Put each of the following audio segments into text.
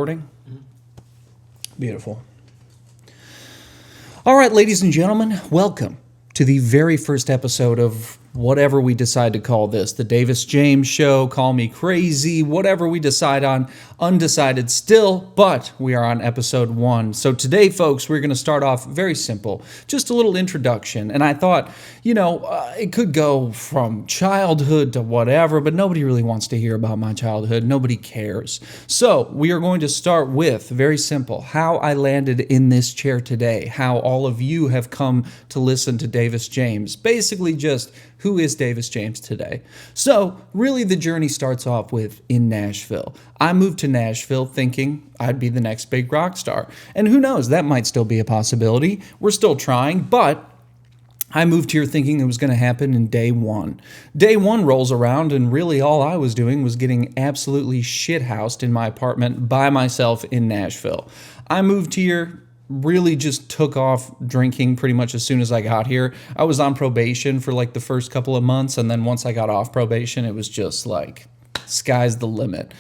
Recording? Beautiful. All right, ladies and gentlemen, welcome to the very first episode of whatever we decide to call this. The Davis James Show, call me crazy, whatever we decide on, undecided still, but we are on episode 1. So today, folks, we're going to start off very simple, just a little introduction. And I thought, it could go from childhood to whatever, but nobody really wants to hear about my childhood. Nobody cares. So we are going to start with, very simple, how I landed in this chair today, how all of you have come to listen to Davis James. Basically just, who is Davis James today? So, really the journey starts off with in Nashville. I moved to Nashville thinking I'd be the next big rock star. And who knows, that might still be a possibility. We're still trying, but I moved here thinking it was going to happen in day one. Day one rolls around, and really all I was doing was getting absolutely shithoused in my apartment by myself in Nashville. I moved here, really just took off drinking pretty much as soon as I got here. I was on probation for like the first couple of months, and then once I got off probation, it was just like, sky's the limit.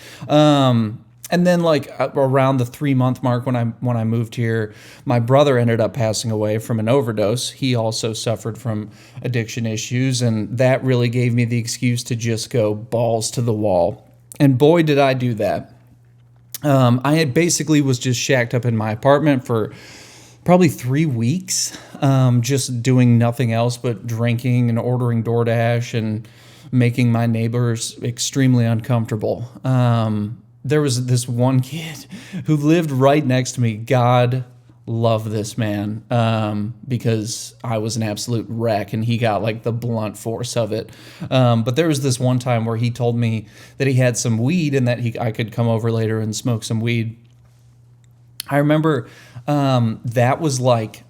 And then like around the 3-month mark when I moved here, my brother ended up passing away from an overdose. He also suffered from addiction issues, and that really gave me the excuse to just go balls to the wall. And boy, did I do that. I had basically was just shacked up in my apartment for probably 3 weeks, just doing nothing else but drinking and ordering DoorDash and making my neighbors extremely uncomfortable. There was this one kid who lived right next to me. God love this man, because I was an absolute wreck and he got like the blunt force of it. But there was this one time where he told me that he had some weed and that I could come over later and smoke some weed. I remember that was like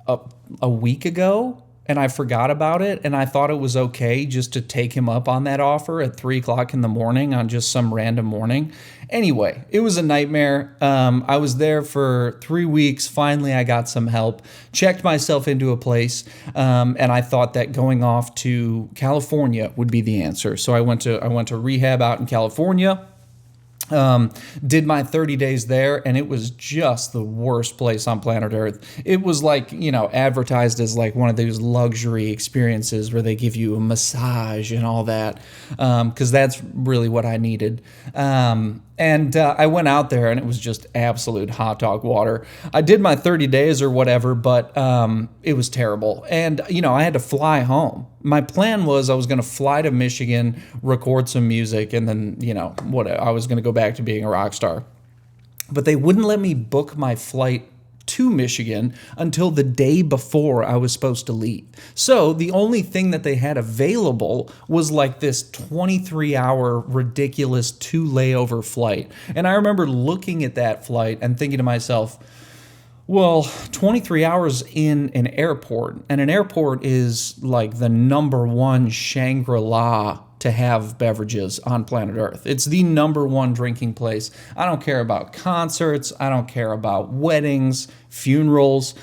a week ago, and I forgot about it, and I thought it was okay just to take him up on that offer at 3 o'clock in the morning on just some random morning. Anyway, it was a nightmare. I was there for 3 weeks. Finally, I got some help, checked myself into a place, and I thought that going off to California would be the answer. So I went to rehab out in California. Did my 30 days there, and it was just the worst place on planet Earth. It was like, advertised as like one of those luxury experiences where they give you a massage and all that, because that's really what I needed. And I went out there, and it was just absolute hot dog water. I did my 30 days or whatever, but it was terrible. And, I had to fly home. My plan was I was going to fly to Michigan, record some music, and then, I was going to go back to being a rock star. But they wouldn't let me book my flight to Michigan until the day before I was supposed to leave. So the only thing that they had available was like this 23-hour ridiculous 2 layover flight. And I remember looking at that flight and thinking to myself, well, 23 hours in an airport, and an airport is like the number one Shangri-La to have beverages on planet Earth. It's the number one drinking place. I don't care about concerts. I don't care about weddings, funerals.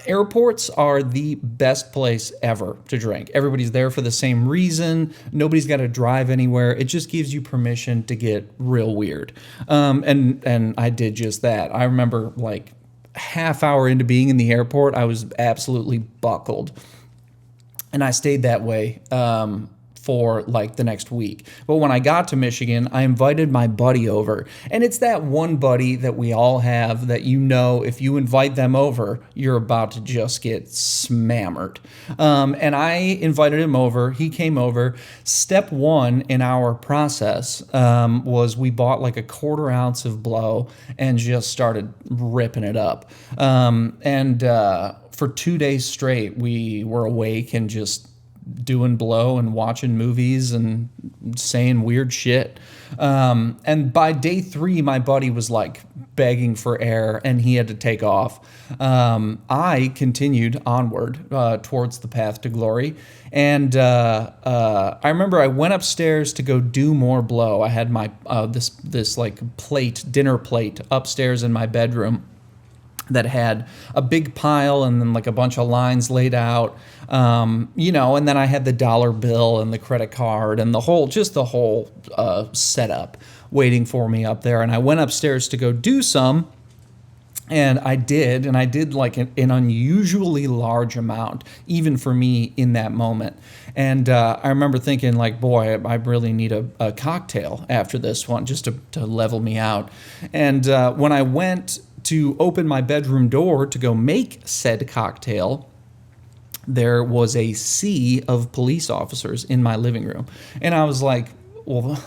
Airports are the best place ever to drink. Everybody's there for the same reason. Nobody's got to drive anywhere. It just gives you permission to get real weird. And I did just that. I remember like half hour into being in the airport, I was absolutely buckled. And I stayed that way for like the next week. But when I got to Michigan, I invited my buddy over. And it's that one buddy that we all have that if you invite them over, you're about to just get smammered. And I invited him over. He came over. Step one in our process was we bought like a 1/4 ounce of blow and just started ripping it up. For 2 days straight, we were awake and just doing blow and watching movies and saying weird shit. And by day 3, my buddy was like begging for air and he had to take off. I continued onward towards the path to glory. And I remember I went upstairs to go do more blow. I had my this like dinner plate upstairs in my bedroom that had a big pile and then like a bunch of lines laid out, and then I had the dollar bill and the credit card and the whole setup. waiting for me up there. And I went upstairs to go do some. And I did like an unusually large amount, even for me in that moment. And I remember thinking like, boy, I really need a cocktail after this one just to level me out. And when I went to open my bedroom door to go make said cocktail, there was a sea of police officers in my living room. And I was like, well,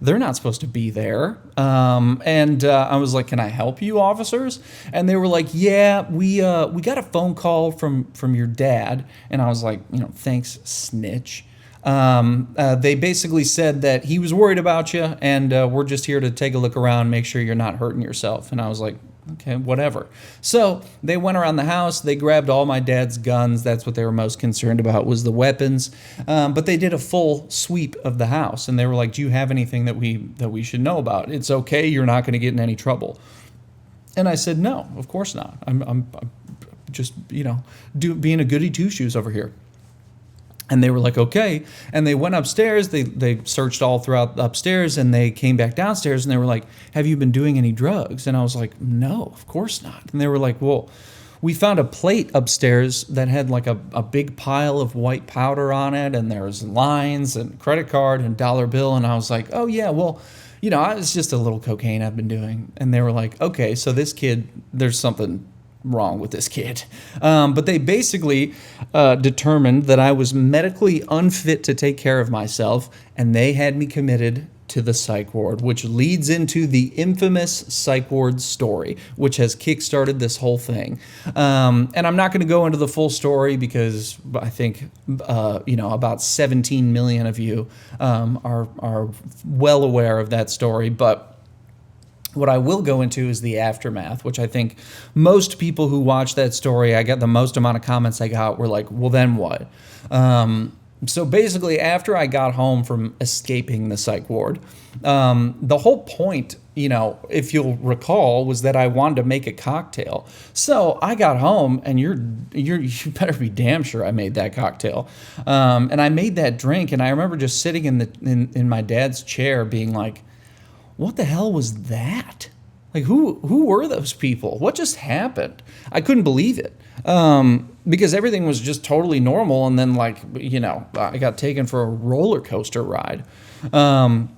they're not supposed to be there. I was like, can I help you, officers? And they were like, yeah, we got a phone call from your dad. And I was like, thanks, snitch. They basically said that he was worried about you, and we're just here to take a look around, make sure you're not hurting yourself. And I was like, okay, whatever. So they went around the house. They grabbed all my dad's guns. That's what they were most concerned about, was the weapons. But they did a full sweep of the house, and they were like, do you have anything that we should know about? It's okay. You're not going to get in any trouble. And I said, no, of course not. I'm just, being a goody two-shoes over here. And they were like, okay. And they went upstairs. They searched all throughout upstairs, and they came back downstairs, and they were like, have you been doing any drugs? And I was like, no, of course not. And they were like, well, we found a plate upstairs that had like a big pile of white powder on it, and there was lines and credit card and dollar bill. And I was like, oh yeah, well, it's just a little cocaine I've been doing. And they were like, okay, so this kid, there's something wrong with this kid. But they basically determined that I was medically unfit to take care of myself, and they had me committed to the psych ward, which leads into the infamous psych ward story, which has kickstarted this whole thing. And I'm not going to go into the full story because I think, about 17 million of you are well aware of that story. But what I will go into is the aftermath, which I think most people who watch that story, I got the most amount of comments I got were like, well, then what? So basically, after I got home from escaping the psych ward, the whole point, if you'll recall, was that I wanted to make a cocktail. So I got home, and you better be damn sure I made that cocktail. And I made that drink, and I remember just sitting in my dad's chair being like, what the hell was that? Like, who were those people? What just happened? I couldn't believe it. Because everything was just totally normal. And then I got taken for a roller coaster ride. And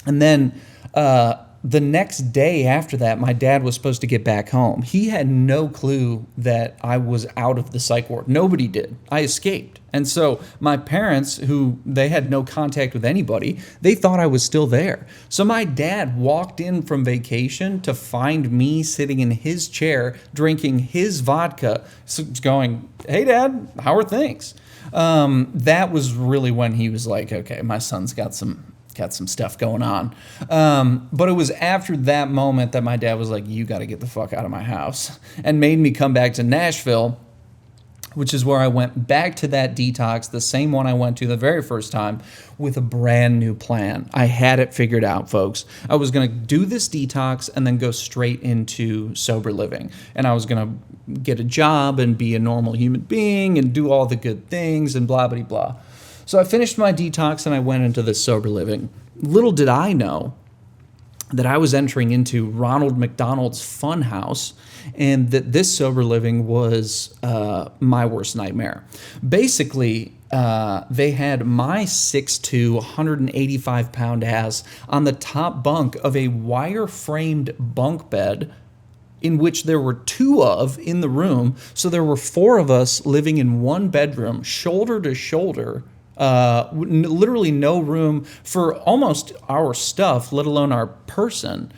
then the next day after that, my dad was supposed to get back home. He had no clue that I was out of the psych ward. Nobody did. I escaped. And so my parents, who they had no contact with anybody, they thought I was still there. So my dad walked in from vacation to find me sitting in his chair, drinking his vodka, going, hey, Dad, how are things? That was really when he was like, okay, my son's got some stuff going on. But it was after that moment that my dad was like, you got to get the fuck out of my house, and made me come back to Nashville, which is where I went back to that detox, the same one I went to the very first time, with a brand new plan. I had it figured out, folks. I was going to do this detox and then go straight into sober living. And I was going to get a job and be a normal human being and do all the good things and blah, blah, blah. So I finished my detox and I went into this sober living. Little did I know that I was entering into Ronald McDonald's fun house, and that this sober living was my worst nightmare. Basically, they had my 6'2", 185-pound ass on the top bunk of a wire-framed bunk bed, in which there were two of in the room. So there were four of us living in one bedroom, shoulder to shoulder. Literally no room for almost our stuff, let alone our person.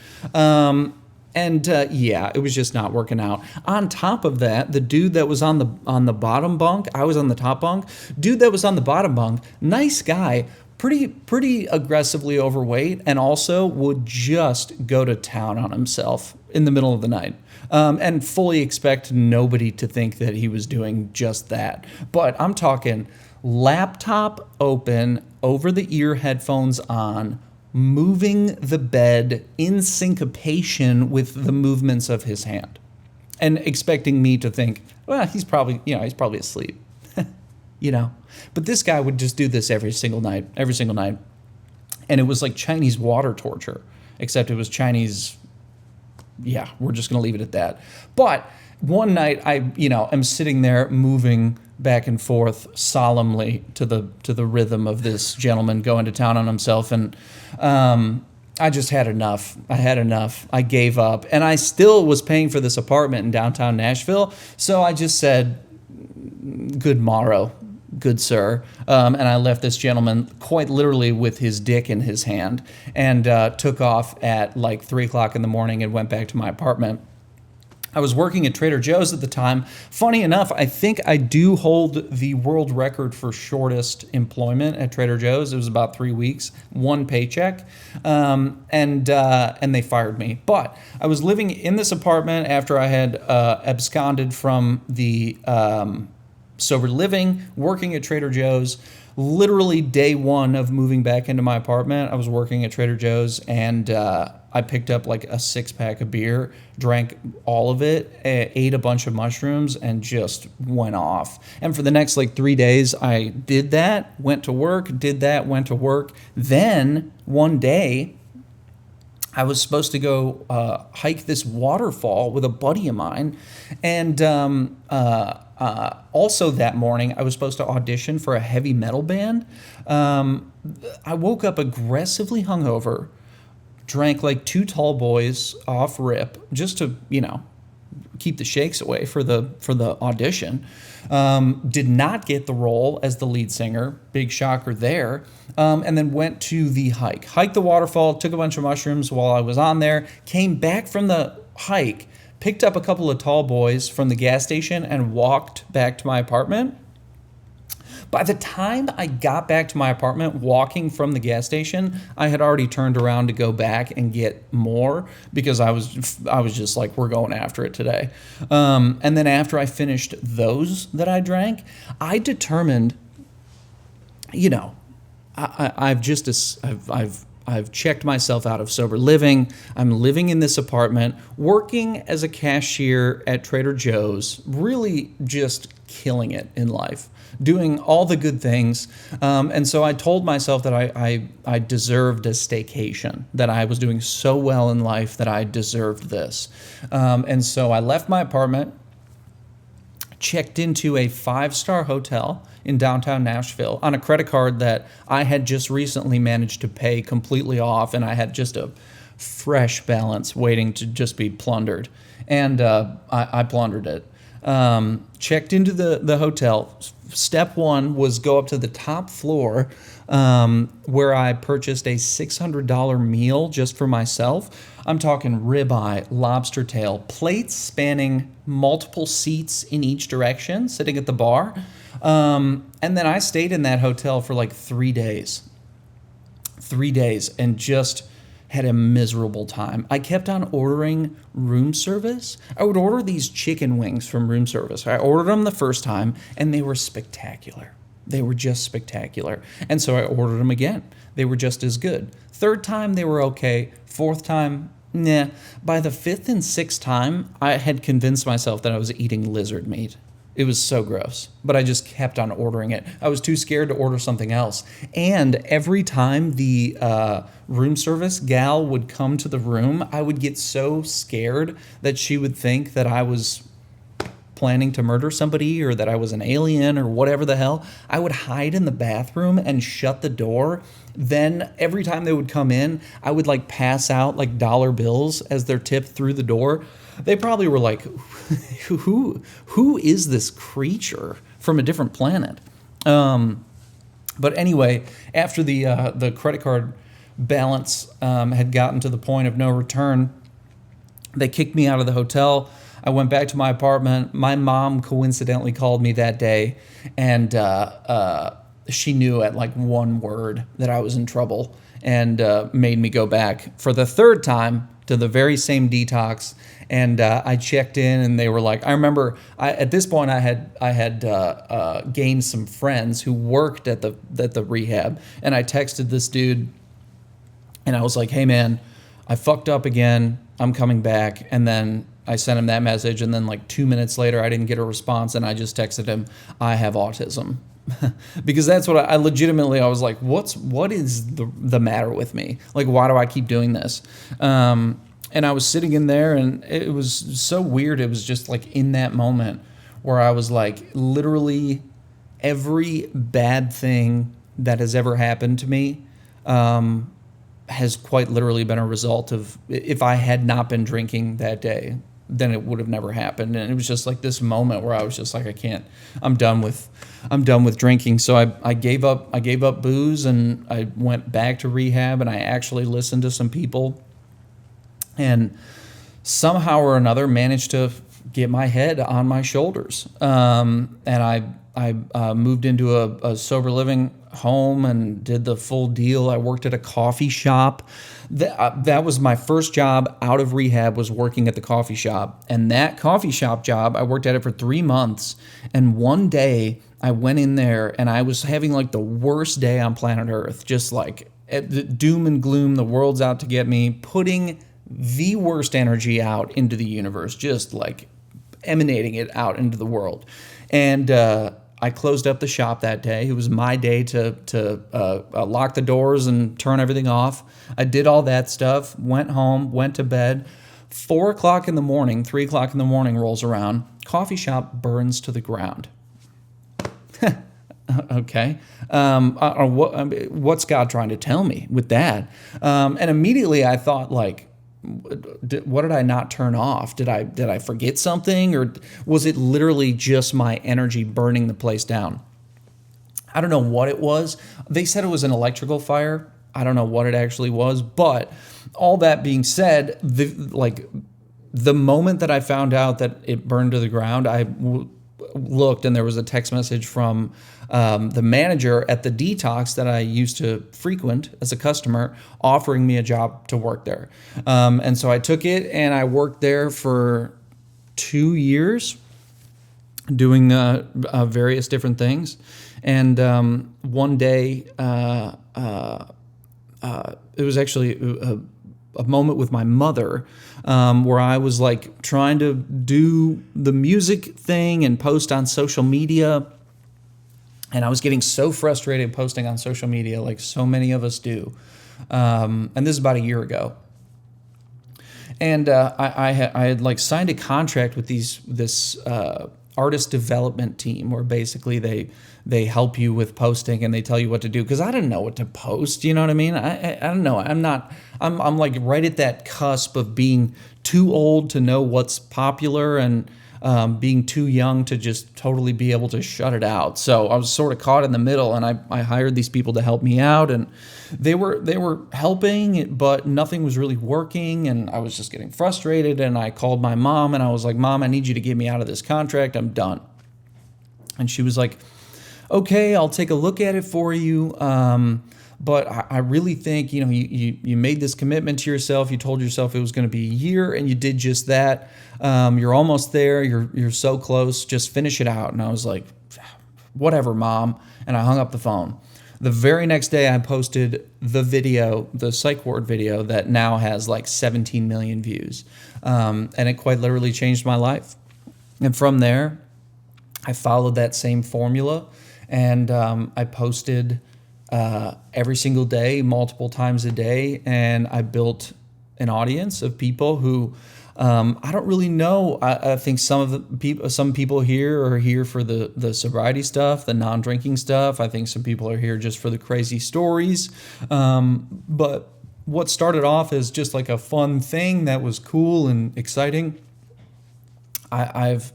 It was just not working out. On top of that, the dude that was on the bottom bunk, I was on the top bunk. Dude that was on the bottom bunk, nice guy, pretty aggressively overweight, and also would just go to town on himself in the middle of the night. And fully expect nobody to think that he was doing just that. But I'm talking laptop open, over the ear headphones on, moving the bed in syncopation with the movements of his hand, and expecting me to think, well, he's probably asleep, But this guy would just do this every single night. And it was like Chinese water torture, except it was Chinese. Yeah, we're just going to leave it at that. But one night I'm sitting there moving back and forth solemnly to the rhythm of this gentleman going to town on himself. And I just had enough. I had enough. I gave up. And I still was paying for this apartment in downtown Nashville. So I just said, good morrow, good sir. And I left this gentleman quite literally with his dick in his hand and took off at like 3 o'clock in the morning and went back to my apartment. I was working at Trader Joe's at the time. Funny enough, I think I do hold the world record for shortest employment at Trader Joe's. It was about 3 weeks, one paycheck, and they fired me. But I was living in this apartment after I had absconded from the sober living, working at Trader Joe's. Literally day one of moving back into my apartment, I was working at Trader Joe's, and I picked up like a 6-pack of beer, drank all of it, ate a bunch of mushrooms, and just went off. And for the next like 3 days, I did that, went to work, did that, went to work. Then one day, I was supposed to go hike this waterfall with a buddy of mine, and also that morning, I was supposed to audition for a heavy metal band. I woke up aggressively hungover, drank like 2 tall boys off rip just to, keep the shakes away for the audition. Did not get the role as the lead singer. Big shocker there. And then went to the hike. Hiked the waterfall, took a bunch of mushrooms while I was on there, came back from the hike, picked up a couple of tall boys from the gas station and walked back to my apartment. By the time I got back to my apartment, walking from the gas station, I had already turned around to go back and get more because I was just like, we're going after it today. And then after I finished those that I drank, I determined, I've checked myself out of sober living. I'm living in this apartment, working as a cashier at Trader Joe's, really just killing it in life, doing all the good things. And so I told myself that I deserved a staycation, that I was doing so well in life that I deserved this. And so I left my apartment, checked into a 5-star hotel in downtown Nashville on a credit card that I had just recently managed to pay completely off, and I had just a fresh balance waiting to just be plundered. And I plundered it. Checked into the hotel. Step one was go up to the top floor where I purchased a $600 meal just for myself. I'm talking ribeye, lobster tail, plates spanning multiple seats in each direction, sitting at the bar. And then I stayed in that hotel for like 3 days. 3 days and just had a miserable time. I kept on ordering room service. I would order these chicken wings from room service. I ordered them the first time and they were spectacular. They were just spectacular. And so I ordered them again. They were just as good. Third time, they were okay. Fourth time, nah. By the 5th and 6th time, I had convinced myself that I was eating lizard meat. It was so gross, but I just kept on ordering it. I was too scared to order something else. And every time the room service gal would come to the room, I would get so scared that she would think that I was planning to murder somebody or that I was an alien or whatever the hell. I would hide in the bathroom and shut the door. Then every time they would come in, I would like pass out like dollar bills as they're tipped through the door. They probably were like, who is this creature from a different planet? But anyway, after the credit card balance had gotten to the point of no return, they kicked me out of the hotel. I went back to my apartment. My mom coincidentally called me that day, and she knew at like one word that I was in trouble and made me go back for the 3rd time to the very same detox. And I checked in, and they were like, I remember at this point I had gained some friends who worked at the rehab, and I texted this dude, and I was like, hey man, I fucked up again. I'm coming back. And then I sent him that message, and then like 2 minutes later, I didn't get a response, and I just texted him, I have autism. because that's what I legitimately, I was like, what is the matter with me? Like, why do I keep doing this? And I was sitting in there, and it was so weird. It was just like in that moment where I was like, literally every bad thing that has ever happened to me has quite literally been a result of, if I had not been drinking that day, then it would have never happened. And it was just like this moment where I was just like, I'm done with drinking. So I gave up booze, and I went back to rehab, and I actually listened to some people, and somehow or another managed to get my head on my shoulders. And I moved into a sober living home and did the full deal. I worked at a coffee shop. That was my first job out of rehab, was working at the coffee shop. And that coffee shop job, I worked at it for 3 months. And one day I went in there, and I was having like the worst day on planet Earth, just like doom and gloom, the world's out to get me, putting the worst energy out into the universe, just like emanating it out into the world. And I closed up the shop that day. It was my day to lock the doors and turn everything off. I did all that stuff, went home, went to bed. 4 o'clock in the morning, 3 o'clock in the morning rolls around. Coffee shop burns to the ground. Okay. What's God trying to tell me with that? And immediately I thought, like, what did I not turn off? Did I forget something, or was it literally just my energy burning the place down? I don't know what it was. They said it was an electrical fire. I don't know what it actually was, but all that being said, the moment that I found out that it burned to the ground, I looked, and there was a text message from the manager at the detox that I used to frequent as a customer, offering me a job to work there. And so I took it, and I worked there for 2 years doing various different things. And one day, it was actually a moment with my mother, where I was like trying to do the music thing and post on social media. And I was getting so frustrated posting on social media, like so many of us do. And this is about a year ago. And I had like signed a contract with this artist development team, where basically they help you with posting, and they tell you what to do, because I didn't know what to post. You know what I mean? I don't know. I'm like right at that cusp of being too old to know what's popular, and being too young to just totally be able to shut it out. So I was sort of caught in the middle, and I hired these people to help me out, and they were helping, but nothing was really working, and I was just getting frustrated. And I called my mom, and I was like, Mom, I need you to get me out of this contract. I'm done. And she was like, okay, I'll take a look at it for you. But I really think, you made this commitment to yourself. You told yourself it was going to be a year, and you did just that. You're almost there. You're so close. Just finish it out. And I was like, whatever, Mom. And I hung up the phone. The very next day, I posted the video, the psych ward video, that now has like 17 million views. And it quite literally changed my life. And from there, I followed that same formula, and I posted every single day, multiple times a day, and I built an audience of people who I don't really know. I think some people here are here for the sobriety stuff, the non-drinking stuff. I think some people are here just for the crazy stories. But what started off as just like a fun thing that was cool and exciting, I've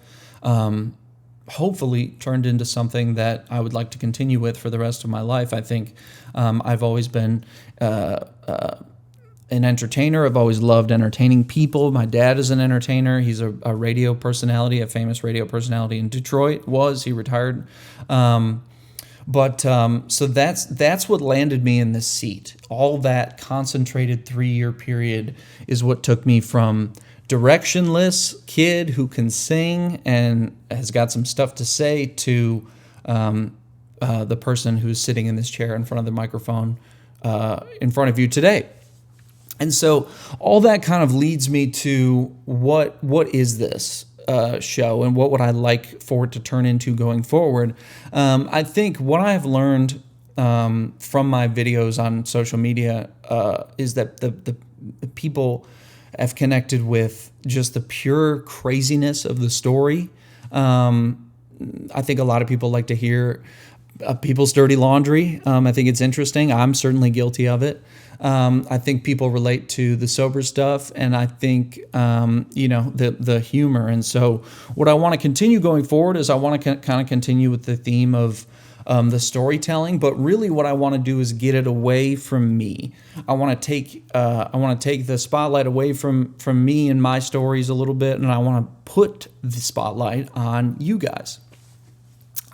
hopefully turned into something that I would like to continue with for the rest of my life. I think I've always been an entertainer. I've always loved entertaining people. My dad is an entertainer. He's a radio personality, a famous radio personality in Detroit. He retired. So that's what landed me in this seat. All that concentrated 3-year period is what took me from directionless kid who can sing and has got some stuff to say to the person who's sitting in this chair in front of the microphone in front of you today. And so all that kind of leads me to what is this? show and what would I like for it to turn into going forward. I think what I've learned from my videos on social media is that the people have connected with just the pure craziness of the story. I think a lot of people like to hear people's dirty laundry. I think it's interesting. I'm certainly guilty of it. I think people relate to the sober stuff, and I think the humor. And so, what I want to continue going forward is I want to kind of continue with the theme of the storytelling, but really what I want to do is get it away from me. I want to take the spotlight away from me and my stories a little bit, and I want to put the spotlight on you guys.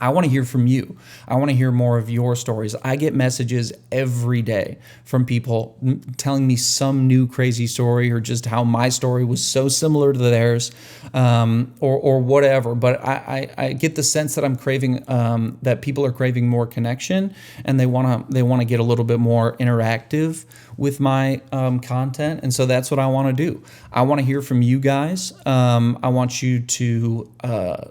I want to hear from you. I want to hear more of your stories. I get messages every day from people telling me some new crazy story, or just how my story was so similar to theirs, or whatever. But I get the sense that I'm craving, that people are craving more connection, and they want to get a little bit more interactive with my content. And so that's what I want to do. I want to hear from you guys. I want you to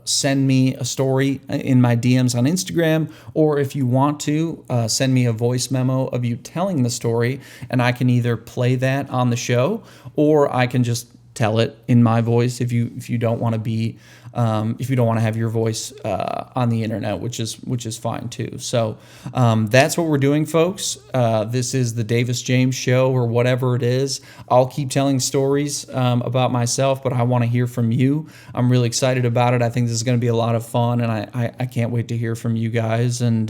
send me a story in my DMs on Instagram, or if you want to, send me a voice memo of you telling the story, and I can either play that on the show, or I can just tell it in my voice if you don't want to be if you don't want to have your voice on the internet, which is fine too. So that's what we're doing, folks. This is the Davis James Show, or whatever it is. I'll keep telling stories about myself, but I want to hear from you. I'm really excited about it. I think this is going to be a lot of fun, and I can't wait to hear from you guys. And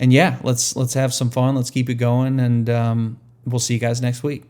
yeah, let's have some fun. Let's keep it going, and we'll see you guys next week.